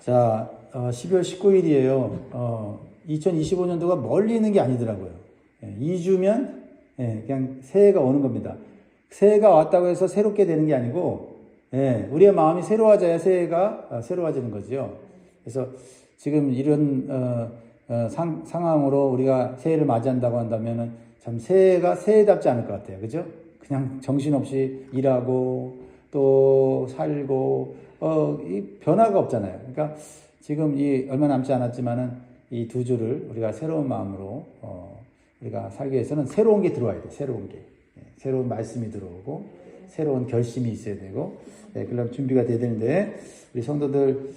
자, 12월 19일이에요. 2025년도가 멀리 있는 게 아니더라고요. 2주면 그냥 새해가 오는 겁니다. 새해가 왔다고 해서 새롭게 되는 게 아니고, 우리의 마음이 새로워져야 새해가 새로워지는 거죠. 그래서 지금 이런 상황으로 우리가 새해를 맞이한다고 한다면은 참 새해가 새해답지 않을 것 같아요. 그죠? 그냥 정신없이 일하고 또 살고 이 변화가 없잖아요. 그러니까 지금 이 얼마 남지 않았지만은 이 두 주를 우리가 새로운 마음으로 우리가 살기 위해서는 새로운 게 들어와야 돼. 새로운 게. 새로운 말씀이 들어오고 새로운 결심이 있어야 되고 그럼 준비가 돼야 되는데 우리 성도들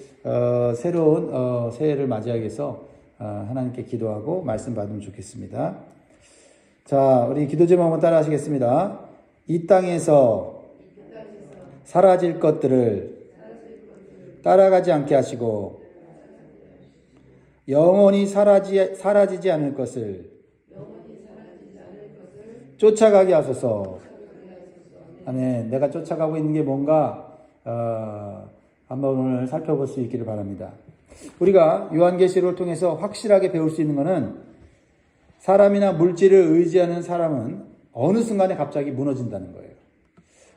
새로운 새해를 맞이하기 위해서 하나님께 기도하고 말씀 받으면 좋겠습니다. 자, 우리 기도 제목 한번 따라 하시겠습니다. 이 땅에서 사라질 것들을 따라가지 않게 하시고 영원히 사라지지 않을 것을 쫓아가게 하소서. 아멘. 내가 쫓아가고 있는 게 뭔가 한번 오늘 살펴볼 수 있기를 바랍니다. 우리가 요한계시록을 통해서 확실하게 배울 수 있는 것은 사람이나 물질을 의지하는 사람은 어느 순간에 갑자기 무너진다는 거예요.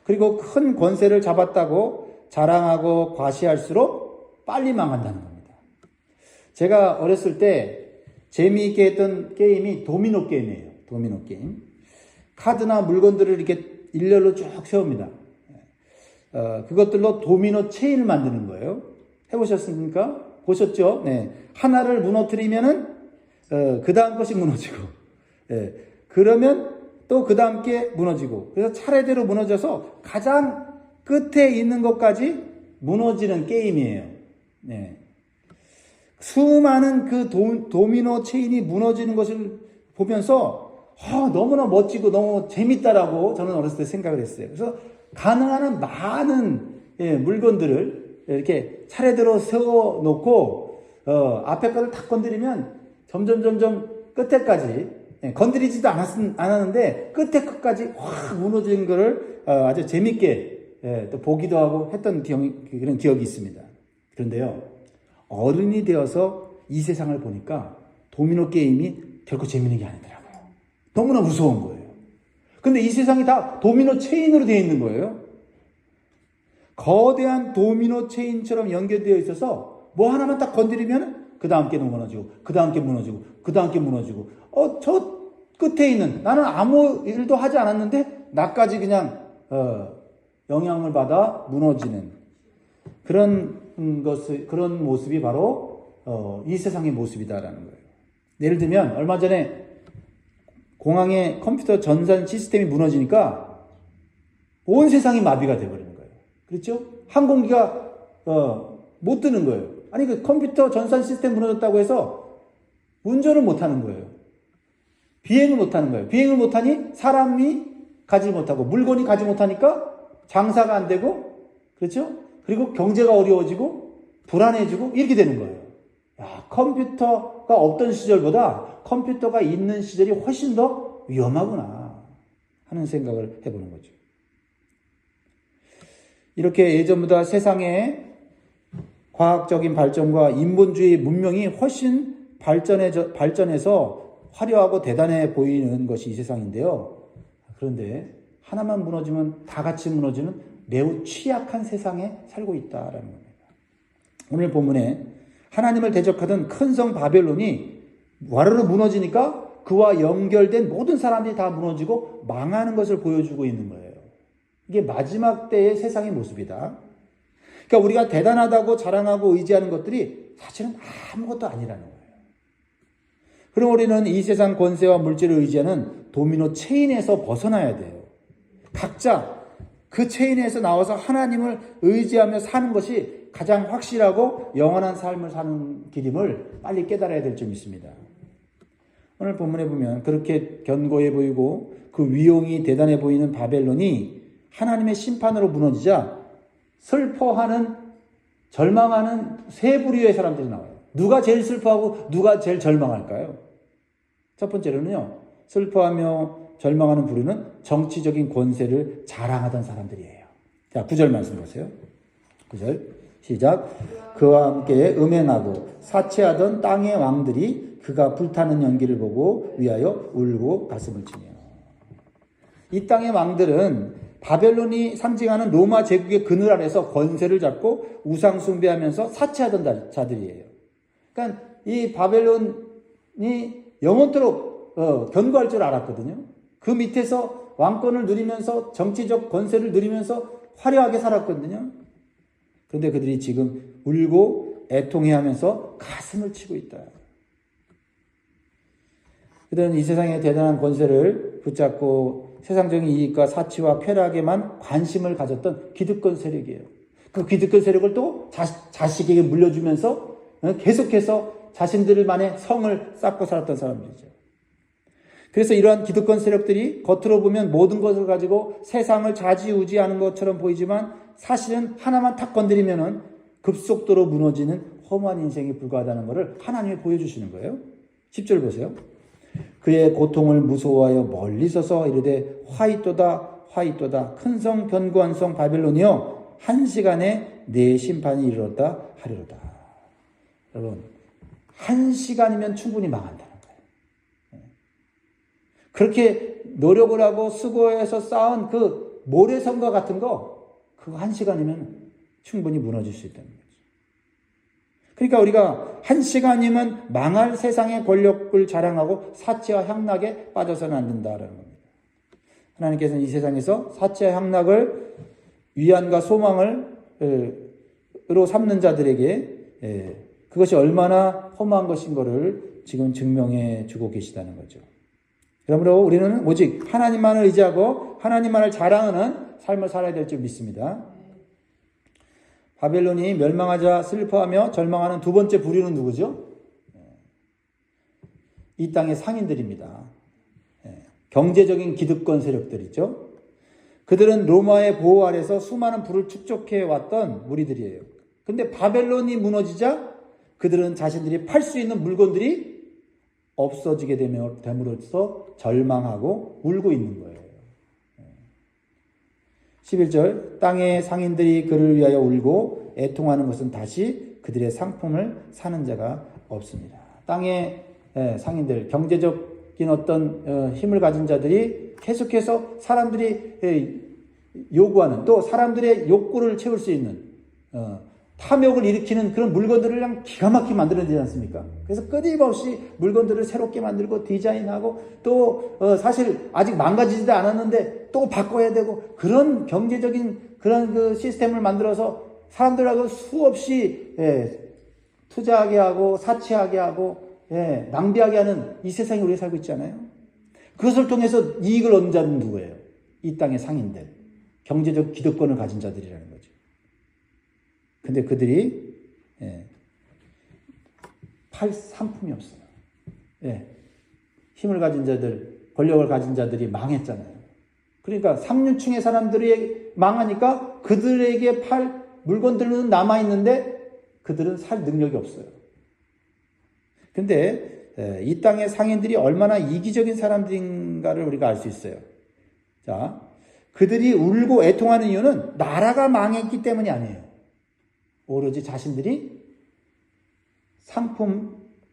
그리고 큰 권세를 잡았다고 자랑하고 과시할수록 빨리 망한다는 겁니다. 제가 어렸을 때 재미있게 했던 게임이 도미노 게임이에요. 도미노 게임. 카드나 물건들을 이렇게 일렬로 쭉 세웁니다. 그것들로 도미노 체인을 만드는 거예요. 해보셨습니까? 보셨죠? 네. 하나를 무너뜨리면은 그 다음 것이 무너지고, 그러면 또 그 다음 게 무너지고, 그래서 차례대로 무너져서 가장 끝에 있는 것까지 무너지는 게임이에요. 네. 수많은 그 도미노 체인이 무너지는 것을 보면서 너무나 멋지고 너무 재밌다라고 저는 어렸을 때 생각을 했어요. 그래서 가능한 한 많은 물건들을 이렇게 차례대로 세워놓고 앞에 거를 탁 건드리면 점점 끝에까지 건드리지도 않았는데 끝까지 확 무너진 거를 아주 재밌게 또 보기도 하고 했던 그런 기억이 있습니다. 그런데요, 어른이 되어서 이 세상을 보니까 도미노 게임이 결코 재밌는 게 아니더라고요. 너무나 무서운 거예요. 근데 이 세상이 다 도미노 체인으로 되어 있는 거예요. 거대한 도미노 체인처럼 연결되어 있어서 뭐 하나만 딱 건드리면 그 다음 게 무너지고 그 다음 게 무너지고 그 다음 게 무너지고 저 끝에 있는 나는 아무 일도 하지 않았는데 나까지 그냥 영향을 받아 무너지는 그런 모습이 바로 이 세상의 모습이다라는 거예요. 예를 들면 얼마 전에 공항의 컴퓨터 전산 시스템이 무너지니까 온 세상이 마비가 돼버리는 거예요. 그렇죠? 항공기가 못 뜨는 거예요. 아니 그 컴퓨터 전산 시스템 무너졌다고 해서 운전을 못 하는 거예요. 비행을 못 하는 거예요. 비행을 못 하니 사람이 가지 못하고 물건이 가지 못하니까 장사가 안 되고, 그렇죠? 그리고 경제가 어려워지고 불안해지고 이렇게 되는 거예요. 야, 컴퓨터가 없던 시절보다 컴퓨터가 있는 시절이 훨씬 더 위험하구나 하는 생각을 해보는 거죠. 이렇게 예전보다 세상의 과학적인 발전과 인본주의 문명이 훨씬 발전해서 화려하고 대단해 보이는 것이 이 세상인데요. 그런데 하나만 무너지면 다 같이 무너지는 매우 취약한 세상에 살고 있다라는 겁니다. 오늘 본문에 하나님을 대적하던 큰 성 바벨론이 와르르 무너지니까 그와 연결된 모든 사람들이 다 무너지고 망하는 것을 보여주고 있는 거예요. 이게 마지막 때의 세상의 모습이다. 그러니까 우리가 대단하다고 자랑하고 의지하는 것들이 사실은 아무것도 아니라는 거예요. 그럼 우리는 이 세상 권세와 물질을 의지하는 도미노 체인에서 벗어나야 돼요. 각자 그 체인에서 나와서 하나님을 의지하며 사는 것이 가장 확실하고 영원한 삶을 사는 길임을 빨리 깨달아야 될 점이 있습니다. 오늘 본문에 보면 그렇게 견고해 보이고 그 위용이 대단해 보이는 바벨론이 하나님의 심판으로 무너지자 슬퍼하는, 절망하는 세 부류의 사람들이 나와요. 누가 제일 슬퍼하고 누가 제일 절망할까요? 첫 번째로는요, 슬퍼하며 절망하는 부류는 정치적인 권세를 자랑하던 사람들이에요. 자, 9절 말씀 보세요. 9절. 시작. 그와 함께 음행하고 사치하던 땅의 왕들이 그가 불타는 연기를 보고 위하여 울고 가슴을 치며. 이 땅의 왕들은 바벨론이 상징하는 로마 제국의 그늘 아래서 권세를 잡고 우상 숭배하면서 사치하던 자들이에요. 그러니까 이 바벨론이 영원토록 견고할 줄 알았거든요. 그 밑에서 왕권을 누리면서 정치적 권세를 누리면서 화려하게 살았거든요. 그런데 그들이 지금 울고 애통해하면서 가슴을 치고 있다. 그들은 이 세상의 대단한 권세를 붙잡고 세상적인 이익과 사치와 쾌락에만 관심을 가졌던 기득권 세력이에요. 그 기득권 세력을 또 자식에게 물려주면서 계속해서 자신들만의 성을 쌓고 살았던 사람들이죠. 그래서 이러한 기득권 세력들이 겉으로 보면 모든 것을 가지고 세상을 좌지우지하는 것처럼 보이지만 사실은 하나만 탁 건드리면은 급속도로 무너지는 험한 인생에 불과하다는 것을 하나님이 보여주시는 거예요. 10절 보세요. 그의 고통을 무서워하여 멀리 서서 이르되 화이또다 화이또다 큰 성 견고한 성 바벨론이여 한 시간에 내 심판이 이르렀다 하리로다. 여러분, 한 시간이면 충분히 망한다는 거예요. 그렇게 노력을 하고 수고해서 쌓은 그 모래성과 같은 거 그거 한 시간이면 충분히 무너질 수 있다는 거죠. 그러니까 우리가 한 시간이면 망할 세상의 권력을 자랑하고 사치와 향락에 빠져서는 안 된다라는 겁니다. 하나님께서는 이 세상에서 사치와 향락을 위안과 소망으로 삼는 자들에게 그것이 얼마나 험한 것인 것을 지금 증명해 주고 계시다는 거죠. 그러므로 우리는 오직 하나님만을 의지하고 하나님만을 자랑하는 삶을 살아야 될 줄 믿습니다. 바벨론이 멸망하자 슬퍼하며 절망하는 두 번째 부류는 누구죠? 이 땅의 상인들입니다. 경제적인 기득권 세력들이죠. 그들은 로마의 보호 아래서 수많은 부를 축적해 왔던 무리들이에요. 근데 바벨론이 무너지자 그들은 자신들이 팔 수 있는 물건들이 없어지게 됨으로써 절망하고 울고 있는 거예요. 11절 땅의 상인들이 그를 위하여 울고 애통하는 것은 다시 그들의 상품을 사는 자가 없습니다. 땅의 상인들, 경제적인 어떤 힘을 가진 자들이 계속해서 사람들이 요구하는 또 사람들의 욕구를 채울 수 있는 탐욕을 일으키는 그런 물건들을 그냥 기가 막히게 만들어내지 않습니까? 그래서 끊임없이 물건들을 새롭게 만들고 디자인하고 또 사실 아직 망가지지도 않았는데 또 바꿔야 되고 그런 경제적인 그런 그 시스템을 만들어서 사람들하고 수없이 투자하게 하고 사치하게 하고 낭비하게 하는 이 세상에 우리가 살고 있잖아요. 그것을 통해서 이익을 얻는 자는 누구예요? 이 땅의 상인들, 경제적 기득권을 가진 자들이라는 거죠. 근데 그들이 팔 상품이 없어요. 힘을 가진 자들, 권력을 가진 자들이 망했잖아요. 그러니까 상류층의 사람들이 망하니까 그들에게 팔 물건들은 남아있는데 그들은 살 능력이 없어요. 근데 이 땅의 상인들이 얼마나 이기적인 사람들인가를 우리가 알 수 있어요. 자, 그들이 울고 애통하는 이유는 나라가 망했기 때문이 아니에요. 오로지 자신들이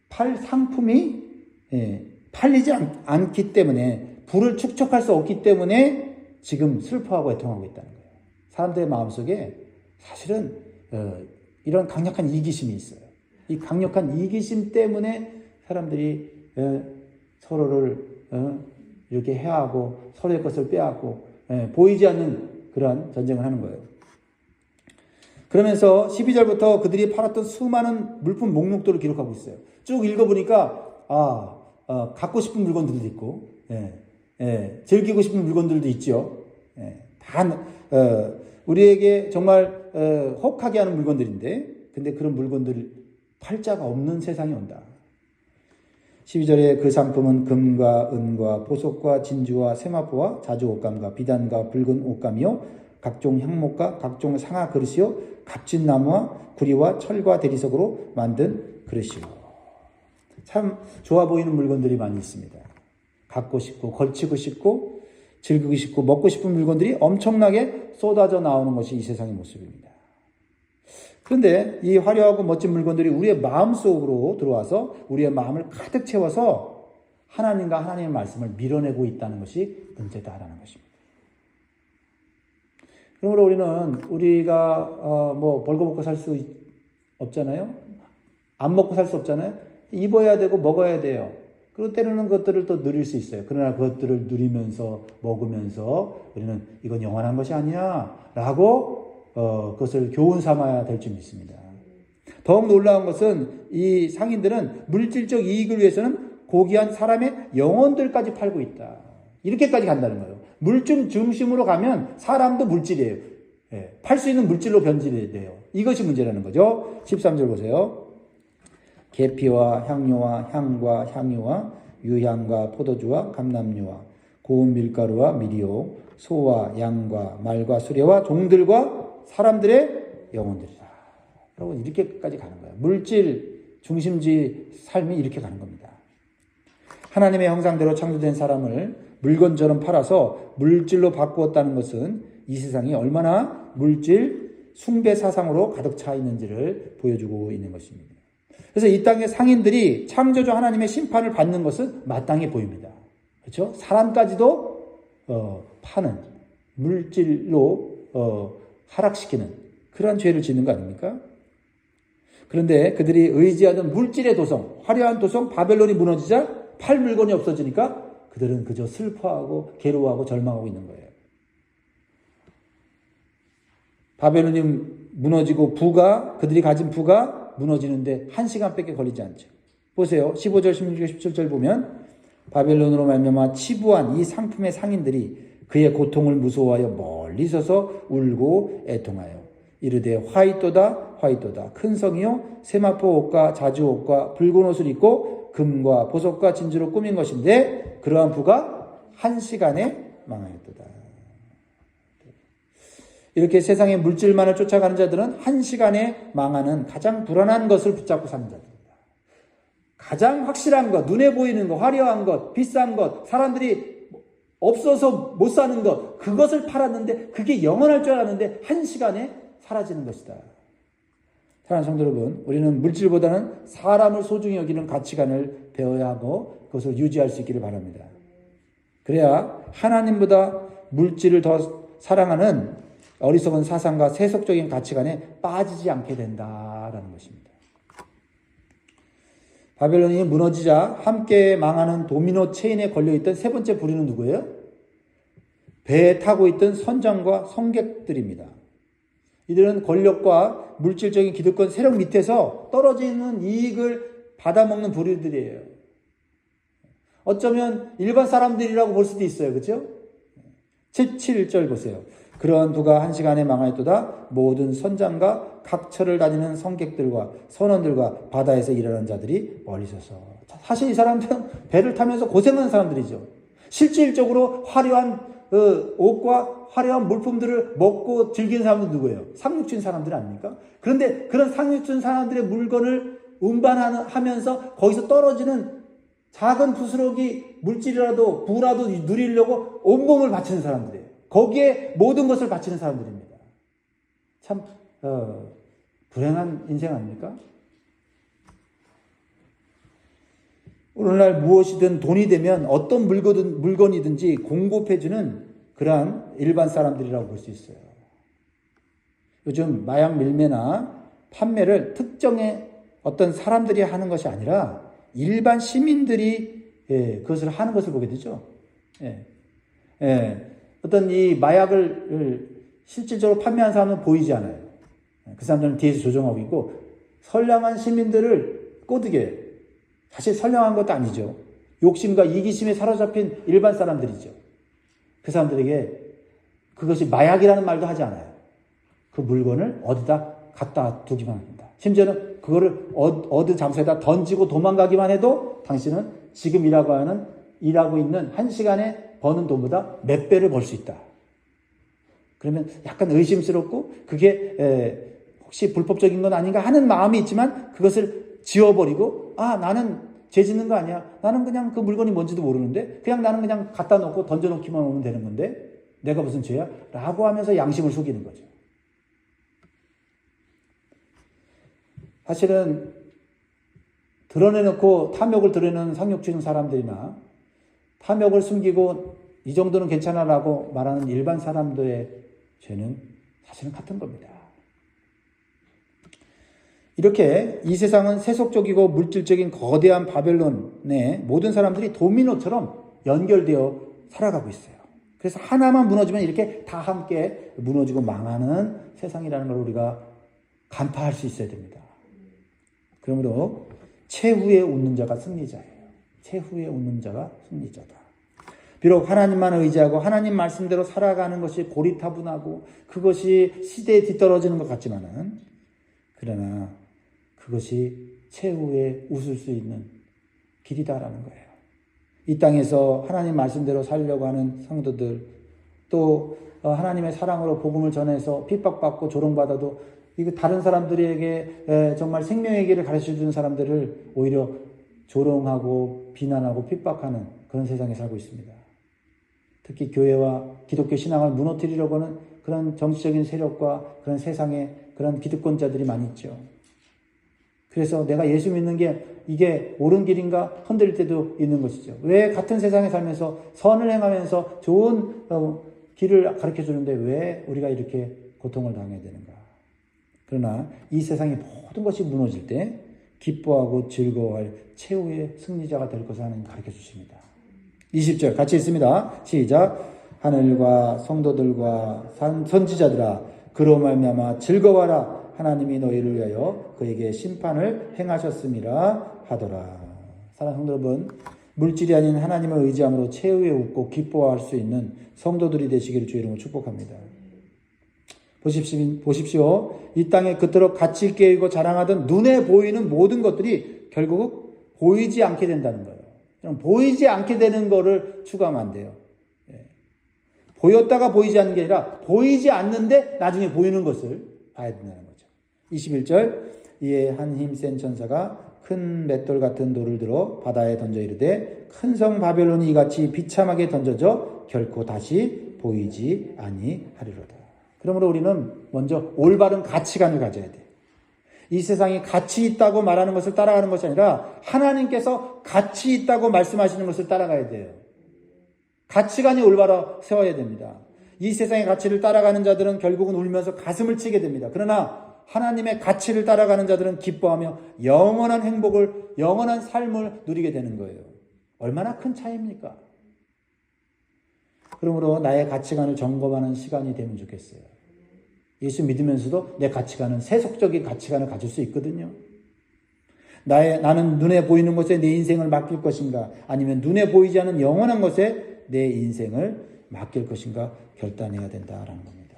팔 상품이 팔리지 않기 때문에 부를 축적할 수 없기 때문에 지금 슬퍼하고 애통하고 있다는 거예요. 사람들의 마음속에 사실은 이런 강력한 이기심이 있어요. 이 강력한 이기심 때문에 사람들이 서로를 이렇게 해하고 서로의 것을 빼앗고 보이지 않는 그러한 전쟁을 하는 거예요. 그러면서 12절부터 그들이 팔았던 수많은 물품 목록들을 기록하고 있어요. 쭉 읽어보니까 갖고 싶은 물건들도 있고 즐기고 싶은 물건들도 있죠. 다 우리에게 정말 혹하게 하는 물건들인데 근데 그런 물건들을 팔 자가 없는 세상이 온다. 12절에 그 상품은 금과 은과 보석과 진주와 세마포와 자주 옷감과 비단과 붉은 옷감이요 각종 향목과 각종 상아 그릇이요 값진 나무와 구리와 철과 대리석으로 만든 그릇이요. 참 좋아 보이는 물건들이 많이 있습니다. 갖고 싶고 걸치고 싶고 즐기고 싶고 먹고 싶은 물건들이 엄청나게 쏟아져 나오는 것이 이 세상의 모습입니다. 그런데 이 화려하고 멋진 물건들이 우리의 마음 속으로 들어와서 우리의 마음을 가득 채워서 하나님과 하나님의 말씀을 밀어내고 있다는 것이 문제다라는 것입니다. 그러므로 우리가 뭐 벌거벗고 살 수 없잖아요. 안 먹고 살 수 없잖아요. 입어야 되고 먹어야 돼요. 그리고 때로는 그것들을 또 누릴 수 있어요. 그러나 그것들을 누리면서 먹으면서 우리는 이건 영원한 것이 아니야 라고 그것을 교훈 삼아야 될 줄 믿습니다. 더욱 놀라운 것은 이 상인들은 물질적 이익을 위해서는 고귀한 사람의 영혼들까지 팔고 있다. 이렇게까지 간다는 거예요. 물질 중심으로 가면 사람도 물질이에요. 팔 수 있는 물질로 변질이 돼요. 이것이 문제라는 거죠. 13절 보세요. 계피와 향료와 향과 향유와 유향과 포도주와 감람류와 고운 밀가루와 미리오 소와 양과 말과 수레와 종들과 사람들의 영혼들이라. 여러분 이렇게까지 가는 거예요. 물질 중심주의 삶이 이렇게 가는 겁니다. 하나님의 형상대로 창조된 사람을 물건처럼 팔아서 물질로 바꾸었다는 것은 이 세상이 얼마나 물질 숭배 사상으로 가득 차 있는지를 보여주고 있는 것입니다. 그래서 이 땅의 상인들이 창조주 하나님의 심판을 받는 것은 마땅해 보입니다. 그렇죠? 사람까지도 파는 물질로 하락시키는 그러한 죄를 짓는 거 아닙니까? 그런데 그들이 의지하던 물질의 도성, 화려한 도성 바벨론이 무너지자 팔 물건이 없어지니까 그들은 그저 슬퍼하고 괴로워하고 절망하고 있는 거예요. 바벨론이 무너지고 그들이 가진 부가 무너지는데 1시간밖에 걸리지 않죠. 보세요. 15절, 16절, 17절 보면 바벨론으로 말미암아 치부한 이 상품의 상인들이 그의 고통을 무서워하여 멀리 서서 울고 애통하여 이르되 화이또다 화이또다 큰 성이요 세마포 옷과 자주 옷과 붉은 옷을 입고 금과 보석과 진주로 꾸민 것인데 그러한 부가 1시간에 망하였도다. 이렇게 세상의 물질만을 쫓아가는 자들은 1시간에 망하는 가장 불안한 것을 붙잡고 사는 자들입니다. 가장 확실한 것, 눈에 보이는 것, 화려한 것, 비싼 것, 사람들이 없어서 못 사는 것, 그것을 팔았는데 그게 영원할 줄 알았는데 1시간에 사라지는 것이다. 사랑하는 성도 여러분, 우리는 물질보다는 사람을 소중히 여기는 가치관을 배워야 하고 그것을 유지할 수 있기를 바랍니다. 그래야 하나님보다 물질을 더 사랑하는 어리석은 사상과 세속적인 가치관에 빠지지 않게 된다라는 것입니다. 바벨론이 무너지자 함께 망하는 도미노 체인에 걸려있던 세 번째 부류는 누구예요? 배에 타고 있던 선장과 성객들입니다. 이들은 권력과 물질적인 기득권 세력 밑에서 떨어지는 이익을 받아먹는 부류들이에요. 어쩌면 일반 사람들이라고 볼 수도 있어요. 그렇죠? 7절 보세요. 그러한 부가 1시간에 망하였도다. 모든 선장과 각처를 다니는 성객들과 선원들과 바다에서 일하는 자들이 멀리 서서. 사실 이 사람들은 배를 타면서 고생하는 사람들이죠. 실질적으로 화려한 옷과 화려한 물품들을 먹고 즐기는 사람들은 누구예요? 상류층 사람들 아닙니까? 그런데 그런 상류층 사람들의 물건을 운반하면서 거기서 떨어지는 작은 부스러기 물질이라도 부라도 누리려고 온몸을 바치는 사람들이에요. 거기에 모든 것을 바치는 사람들입니다. 참 불행한 인생 아닙니까? 오늘날 무엇이든 돈이 되면 어떤 물건이든지 공급해주는 그러한 일반 사람들이라고 볼 수 있어요. 요즘 마약 밀매나 판매를 특정의 어떤 사람들이 하는 것이 아니라 일반 시민들이 그것을 하는 것을 보게 되죠. 어떤 이 마약을 실질적으로 판매하는 사람은 보이지 않아요. 그 사람들은 뒤에서 조종하고 있고 선량한 시민들을 꼬드겨요. 사실 선량한 것도 아니죠. 욕심과 이기심에 사로잡힌 일반 사람들이죠. 그 사람들에게 그것이 마약이라는 말도 하지 않아요. 그 물건을 어디다 갖다 두기만 합니다. 심지어는 그거를 어느 장소에다 던지고 도망가기만 해도 당신은 지금 일하고 있는 1시간에 버는 돈보다 몇 배를 벌 수 있다. 그러면 약간 의심스럽고 그게 혹시 불법적인 건 아닌가 하는 마음이 있지만 그것을 지워버리고 나는 죄 짓는 거 아니야. 나는 그냥 그 물건이 뭔지도 모르는데 나는 그냥 갖다 놓고 던져놓기만 하면 되는 건데 내가 무슨 죄야? 라고 하면서 양심을 속이는 거죠. 사실은 드러내놓고 탐욕을 드러내는 상욕주의 사람들이나 탐욕을 숨기고 이 정도는 괜찮아라고 말하는 일반 사람들의 죄는 사실은 같은 겁니다. 이렇게 이 세상은 세속적이고 물질적인 거대한 바벨론의 모든 사람들이 도미노처럼 연결되어 살아가고 있어요. 그래서 하나만 무너지면 이렇게 다 함께 무너지고 망하는 세상이라는 걸 우리가 간파할 수 있어야 됩니다. 그러므로 최후에 웃는 자가 승리자예요. 최후에 웃는 자가 승리자다. 비록 하나님만 의지하고 하나님 말씀대로 살아가는 것이 고리타분하고 그것이 시대에 뒤떨어지는 것 같지만은 그러나 그것이 최후에 웃을 수 있는 길이다라는 거예요. 이 땅에서 하나님 말씀대로 살려고 하는 성도들, 또 하나님의 사랑으로 복음을 전해서 핍박받고 조롱받아도 이거 다른 사람들에게 정말 생명의 길을 가르쳐주는 사람들을 오히려 조롱하고 비난하고 핍박하는 그런 세상에 살고 있습니다. 특히 교회와 기독교 신앙을 무너뜨리려고 하는 그런 정치적인 세력과 그런 세상에 그런 기득권자들이 많이 있죠. 그래서 내가 예수 믿는 게 이게 옳은 길인가 흔들릴 때도 있는 것이죠. 왜 같은 세상에 살면서 선을 행하면서 좋은 길을 가르쳐 주는데 왜 우리가 이렇게 고통을 당해야 되는가? 그러나 이 세상의 모든 것이 무너질 때 기뻐하고 즐거워할 최후의 승리자가 될 것을 하나님 가르쳐 주십니다. 20절 같이 읽습니다. 시작. 하늘과 성도들과 선지자들아 그로 말미암아 즐거워하라. 하나님이 너희를 위하여 그에게 심판을 행하셨음이라 하더라. 사랑하는 성도 여러분, 물질이 아닌 하나님을 의지함으로 최후에 웃고 기뻐할 수 있는 성도들이 되시기를 주의 이름으로 축복합니다. 보십시오. 이 땅에 그토록 가치 있게 여기고 자랑하던 눈에 보이는 모든 것들이 결국 보이지 않게 된다는 거예요. 보이지 않게 되는 거를 추구하면 안 돼요. 보였다가 보이지 않는 게 아니라 보이지 않는데 나중에 보이는 것을 봐야 된다는 거죠. 21절 이에 한 힘센 천사가 큰 맷돌 같은 돌을 들어 바다에 던져 이르되 큰 성 바벨론이 이같이 비참하게 던져져 결코 다시 보이지 아니하리로다. 그러므로 우리는 먼저 올바른 가치관을 가져야 돼요. 이 세상이 가치 있다고 말하는 것을 따라가는 것이 아니라 하나님께서 가치 있다고 말씀하시는 것을 따라가야 돼요. 가치관이 올바로 세워야 됩니다. 이 세상의 가치를 따라가는 자들은 결국은 울면서 가슴을 치게 됩니다. 그러나 하나님의 가치를 따라가는 자들은 기뻐하며 영원한 행복을, 영원한 삶을 누리게 되는 거예요. 얼마나 큰 차이입니까? 그러므로 나의 가치관을 점검하는 시간이 되면 좋겠어요. 예수 믿으면서도 내 가치관은 세속적인 가치관을 가질 수 있거든요. 나는 눈에 보이는 것에 내 인생을 맡길 것인가, 아니면 눈에 보이지 않는 영원한 것에 내 인생을 맡길 것인가 결단해야 된다라는 겁니다.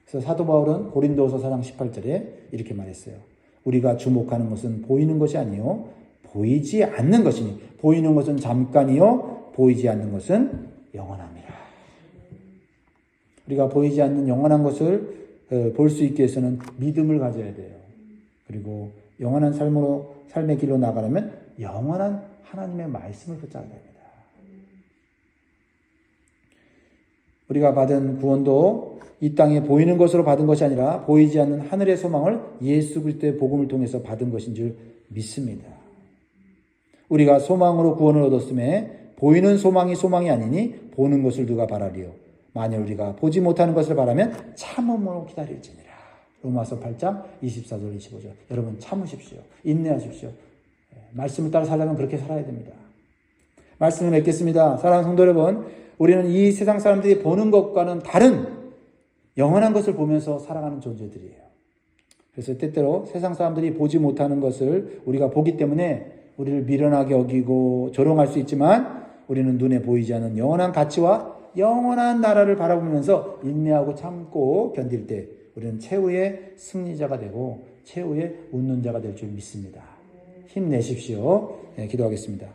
그래서 사도 바울은 고린도후서 4장 18절에 이렇게 말했어요. 우리가 주목하는 것은 보이는 것이 아니요 보이지 않는 것이니 보이는 것은 잠깐이요 보이지 않는 것은 영원합니다. 우리가 보이지 않는 영원한 것을 볼 수 있기 위해서는 믿음을 가져야 돼요. 그리고 영원한 삶의 길로 나가려면 영원한 하나님의 말씀을 붙잡아야 됩니다. 우리가 받은 구원도 이 땅에 보이는 것으로 받은 것이 아니라 보이지 않는 하늘의 소망을 예수 그리스도의 복음을 통해서 받은 것인 줄 믿습니다. 우리가 소망으로 구원을 얻었음에 보이는 소망이 아니니 보는 것을 누가 바라리요. 만일 우리가 보지 못하는 것을 바라면 참음으로 기다릴지니라. 로마서 8장 24절 25절. 여러분 참으십시오. 인내하십시오. 말씀을 따라 살려면 그렇게 살아야 됩니다. 말씀을 맺겠습니다. 사랑하는 성도 여러분, 우리는 이 세상 사람들이 보는 것과는 다른 영원한 것을 보면서 살아가는 존재들이에요. 그래서 때때로 세상 사람들이 보지 못하는 것을 우리가 보기 때문에 우리를 미련하게 여기고 조롱할 수 있지만 우리는 눈에 보이지 않는 영원한 가치와 영원한 나라를 바라보면서 인내하고 참고 견딜 때 우리는 최후의 승리자가 되고 최후의 웃는 자가 될 줄 믿습니다. 힘내십시오. 네, 기도하겠습니다.